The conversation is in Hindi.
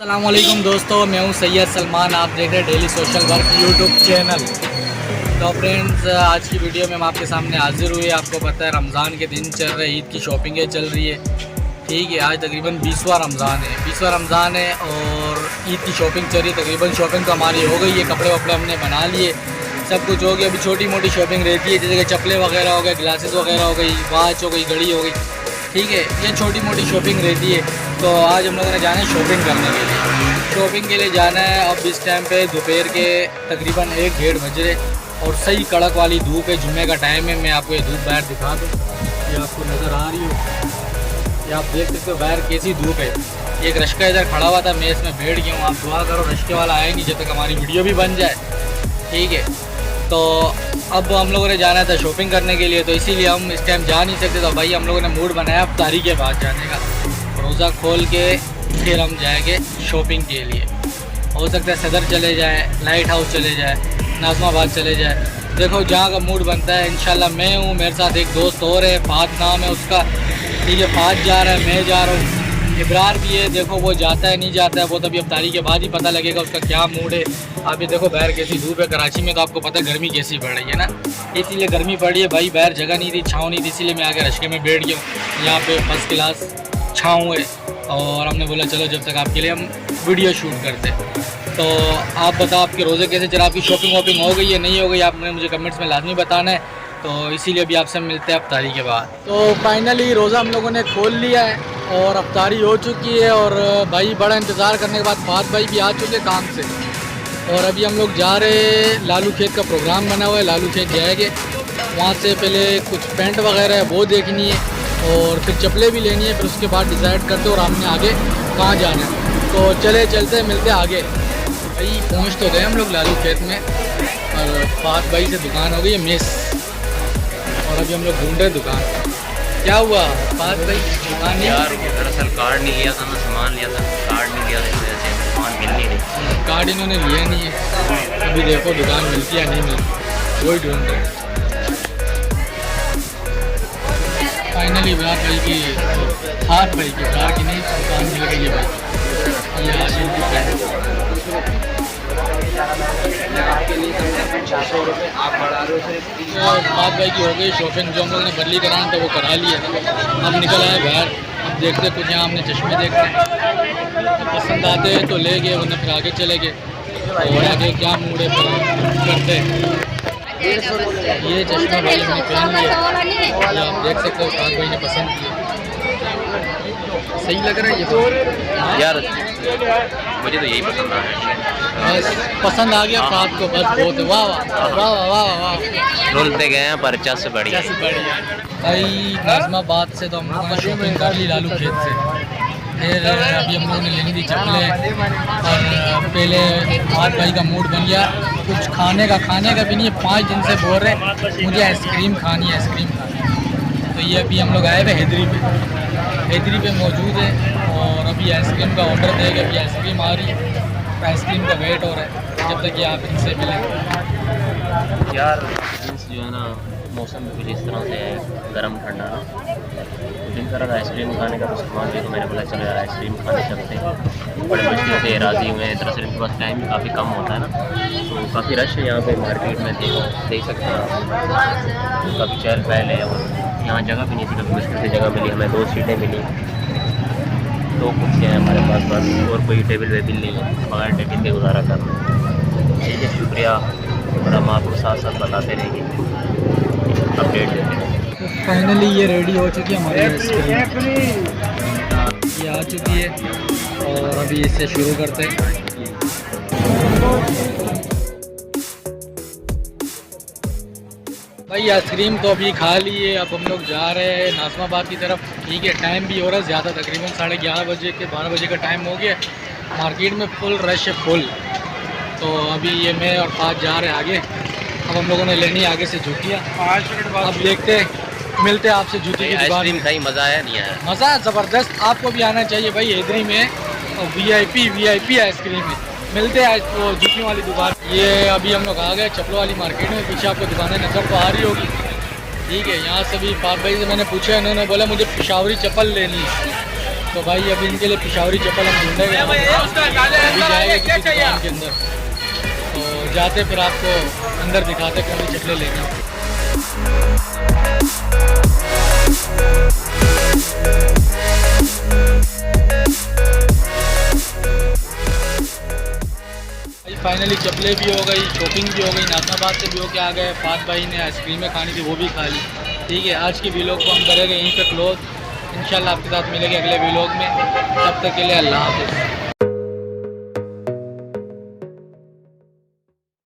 अस्सलामुअलैकुम दोस्तों, मैं हूं सैयद सलमान। आप देख रहे हैं daily social work YouTube channel. तो फ्रेंड्स, आज की वीडियो में हम आपके सामने हाजिर हुए। आपको पता है रमज़ान के दिन चल रहे, ईद की शॉपिंगें चल रही है। ठीक है, आज तकरीबन 20वां रमज़ान है और ईद की शॉपिंग चल रही है। तकरीबन शॉपिंग तो हमारी हो गई है, कपड़े वपड़े हमने बना लिए, सब कुछ हो गया। अभी छोटी मोटी शॉपिंग रहती है, जैसे कि चप्पलें वगैरह हो गए, ग्लासेस वगैरह हो गई, वॉच हो गई, घड़ी हो गई। ठीक है, ये छोटी मोटी शॉपिंग रहती है। तो आज हम लोगों ने जाना है शॉपिंग करने के लिए। शॉपिंग के लिए जाना है। अब इस टाइम पे दोपहर के तकरीबन 1-1:30 बज रहे और सही कड़क वाली धूप है। जुम्मे का टाइम है। मैं आपको ये धूप बाहर दिखा दूँ, ये आपको नज़र आ रही हो, ये आप देख सकते हो बाहर कैसी धूप है। एक रश्का इधर खड़ा हुआ था, मैं इसमें बैठ गया हूँ। आप दुआ करो रश्के वाला आए नहीं, जब तक हमारी वीडियो भी बन जाए। ठीक है, तो अब हम लोगों ने जाना था शॉपिंग करने के लिए, तो इसीलिए हम इस टाइम जा नहीं सकते। तो भाई हम लोगों ने मूड बनाया अफ्तारी के बाद जाने का। रोज़ा खोल के फिर हम जाएंगे शॉपिंग के लिए। हो सकता है सदर चले जाए, लाइट हाउस चले जाए, नाज़माबाद चले जाए। देखो जहाँ का मूड बनता है। इंशाल्लाह मैं हूँ, मेरे साथ एक दोस्त और है, फात नाम है उसका। ठीक है, फात जा रहा है, मैं जा रहा हूँ, इब्रार भी है। देखो वो जाता है नहीं जाता है, वो तभी अफ्तारी के बाद ही पता लगेगा उसका क्या मूड है। आप ये देखो बाहर कैसी धूप है। कराची में तो आपको पता है गर्मी कैसी पड़ रही है ना, इसीलिए गर्मी पड़ रही है भाई। बाहर जगह नहीं थी, छाँव नहीं थी, इसीलिए मैं आगे रश्के में बैठ गया हूँ। यहाँ पे फर्स्ट क्लास छाँव है और हमने बोला चलो जब तक आपके लिए हम वीडियो शूट करते हैं। तो आप बताओ आपके रोज़े कैसे चला, आपकी शॉपिंग वॉपिंग हो गई है नहीं हो गई, आपने मुझे कमेंट्स में लाजमी बताना है। तो इसीलिए भी आपसे मिलते हैं अफ्तारी के बाद। तो फाइनली रोज़ा हम लोगों ने खोल लिया है और अफ्तारी हो चुकी है। और भाई बड़ा इंतज़ार करने के बाद फात भाई भी आ चुके काम से। और अभी हम लोग जा रहे हैं, लालू खेत का प्रोग्राम बना हुआ है, लालू खेत जाएंगे। वहाँ से पहले कुछ पेंट वगैरह है वो देखनी है और फिर चप्पलें भी लेनी है। फिर उसके बाद डिसाइड करते और हमने आगे कहाँ जाना है। तो चले चलते मिलते आगे। भाई पहुँच तो गए हम लोग लालू खेत में और फात भाई से दुकान हो गई है मिस। और अभी हम लोग ढूंढ रहे दुकान। क्या हुआ फात भाई, दुकान नहीं? यार दरअसल कार्ड नहीं लिया था ना, सामान लिया था, कार्ड नहीं लिया था, इस वजह से सामान मिल नहीं रही। कार्ड इन्होंने लिया नहीं है। अभी देखो दुकान मिलती है नहीं मिलती, वही ढूंढ रहे। फाइनली फात भाई की कार की नहीं दुकान मिल गई है भाई। ये आशिक की फ्रेंड बात भाई की हो गई शॉपिंग। जो हम लोग ने बदली कराना था वो करा लिया। हम निकल आए बाहर। अब देखते कुछ यहाँ हमने चश्मे देखते, पसंद आते हैं तो ले गए, वरना फिर आगे चले गए। और आगे क्या मूड है करते। ये चश्मा भाई हमने पहन लिया, ये आप देख सकते हो। बात भाई ने पसंद किया, सही लग रहा है ये यार मुझे तो यही पसंद आया। बस पसंद आ गया फात को, बस बहुत है। वाह वाह वाह वाह वाह वाह। ढूंढते गए हैं पर चस बढ़िया भाई नाज़माबाद से तो हम लोगों ने शॉपिंग कर ली लालू खेत से। फिर अभी हम लोगों ने लेनी थी चप्पलें। और पहले फात भाई का मूड बन गया कुछ खाने का भी नहीं है। 5 दिन से बोल रहे मुझे आइसक्रीम खानी है, आइसक्रीम खानी है। तो ये अभी हम लोग आए हुए हैदरी पे मौजूद है और अभी आइसक्रीम का ऑर्डर देगा। अभी आइसक्रीम आ रही है, आइसक्रीम का वेट हो रहा है जब तक ये आप इनसे मिलेंगे। यार जो है ना, मौसम कुछ इस तरह से है, गर्म ठंडा ना, दिन कर रहा आइसक्रीम खाने का। तो सामान भी तो मैंने बोला चलो यार आइसक्रीम खाने चलते हैं। बड़े मुश्किल से राज़ी हुए हैं। दरअसल इनके पास टाइम भी काफ़ी कम होता है ना, तो काफ़ी रश है यहाँ पे मार्केट में। देख सकते हैं काफ़ी चहल पहल है। और यहाँ जगह भी नहीं थी, काफ़ी मुश्किल से जगह मिली हमें। 2 सीटें मिली, 2 कुर्सियाँ हैं हमारे पास, बस और कोई टेबल वेबल नहीं है। बगैर टेबल के गुजारा करना है। ठीक है, शुक्रिया। और हम आपको साथ साथ बताते रहेंगे, अपडेट देते हैं। फाइनली ये रेडी हो चुकी है हमारी आइसक्रीम, ये आ चुकी है और अभी इससे शुरू करते हैं। भाई आइसक्रीम तो अभी खा ली है। अब हम लोग जा रहे हैं नाज़माबाद की तरफ। ठीक है, टाइम भी हो रहा है ज़्यादा, तकरीबन 11:30 बजे के 12 बजे का टाइम हो गया। मार्केट में फुल रश है, फुल। तो अभी ये मैं और फात जा रहे हैं आगे। अब हम लोगों ने लेनी है आगे से जूतियाँ। 5 मिनट बाद अब देखते हैं, मिलते हैं आपसे जूती की दुकान। आइसक्रीम खाई, मज़ा आया नहीं आया? मज़ा ज़बरदस्त, आपको भी आना चाहिए भाई। हैदरी में और वीआईपी आइसक्रीम है। मिलते हैं वो जूती वाली दुकान। ये अभी हम लोग आ गए चप्पलों वाली मार्केट में। पीछे आपको दुकानें नज़र तो आ रही होगी। ठीक है, यहाँ से भी फात भाई से मैंने पूछा, इन्होंने बोला मुझे पेशावरी चप्पल लेनी है। तो भाई अभी इनके लिए पिशावरी चप्पल हम ढूंढेंगे, अभी जाएंगे किसी दुकान के अंदर, तो जाते फिर आपको अंदर दिखाते कौन सी चप्पलें लेंगे। फाइनली चप्पलें भी हो गई, शॉपिंग भी हो गई, नाजनाबाद से भी होके आ गए। फात भाई ने आइसक्रीमें खानी थी, वो भी खा ली। ठीक है, आज की व्लॉग को हम करेंगे यहीं पे क्लोज। इंशाल्लाह आपके साथ मिलेंगे अगले व्लॉग में, तब तक के लिए अल्लाह हाफ़िज़।